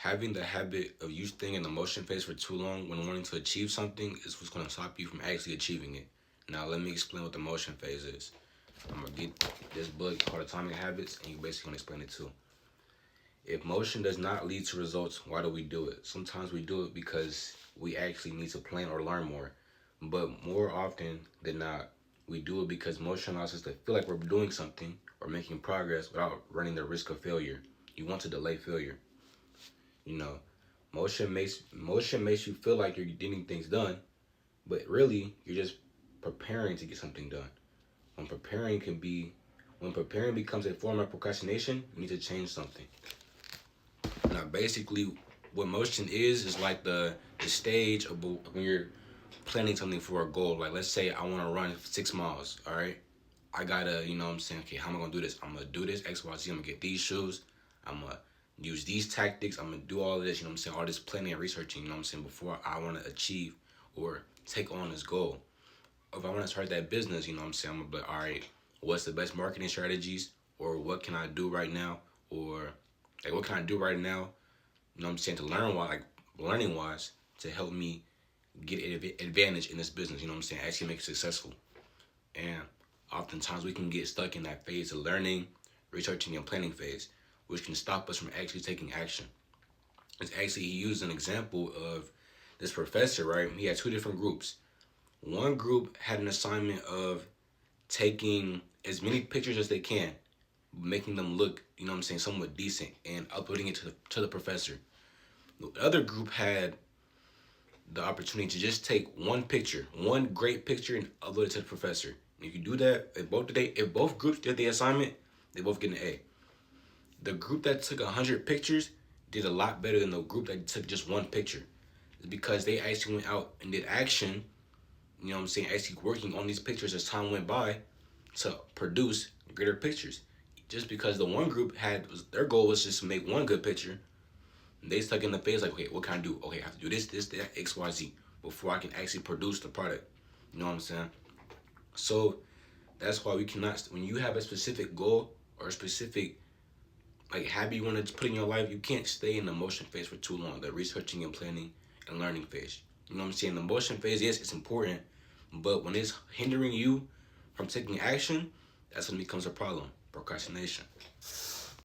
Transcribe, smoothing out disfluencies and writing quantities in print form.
Having the habit of you staying in the motion phase for too long when wanting to achieve something is what's going to stop you from actually achieving it. Now, let me explain what the motion phase is. I'm going to get this book called Atomic Habits, and you basically going to explain it too. If motion does not lead to results, why do we do it? Sometimes we do it because we actually need to plan or learn more. But more often than not, we do it because motion allows us to feel like we're doing something or making progress without running the risk of failure. You want to delay failure. You know, motion makes you feel like you're getting things done, but really you're just preparing to get something done. When preparing can be when preparing becomes a form of procrastination, you need to change something. Now, basically, what motion is like the stage of when you're planning something for a goal. Like, let's say I want to run 6 miles. All right, I gotta, what I'm saying, okay, how am I gonna do this? I'm gonna do this X, Y, Z. I'm gonna get these shoes. I'm gonna use these tactics. I'm gonna do all of this. What I'm saying, all this planning and researching. What I'm saying, before I want to achieve or take on this goal. If I want to start that business, what I'm saying, I'm gonna be like, all right, what's the best marketing strategies, or what can I do right now, or like what can I do right now, what I'm saying, to learn why, like learning wise, to help me get an advantage in this business, what I'm saying, actually make it successful. And oftentimes we can get stuck in that phase of learning, researching, and planning phase, which can stop us from actually taking action. It's actually, he used an example of this professor, right? He had two different groups. One group had an assignment of taking as many pictures as they can, making them look, what I'm saying, somewhat decent, and uploading it to the professor. The other group had the opportunity to just take one picture, one great picture, and upload it to the professor. And if you do that, if both groups did the assignment, they both get an A. The group that took 100 pictures did a lot better than the group that took just one picture. It's because they actually went out and did action, what I'm saying, actually working on these pictures as time went by to produce greater pictures. Just because the one group had, their goal was just to make one good picture, they stuck in the phase like, okay, what can I do? Okay, I have to do this, that, X, Y, Z before I can actually produce the product. You know what I'm saying? So that's why we cannot, when you have a specific goal or a specific like habit you want to put in your life, you can't stay in the motion phase for too long. The researching and planning and learning phase. You know what I'm saying? The motion phase, yes, it's important, but when it's hindering you from taking action, that's when it becomes a problem. Procrastination.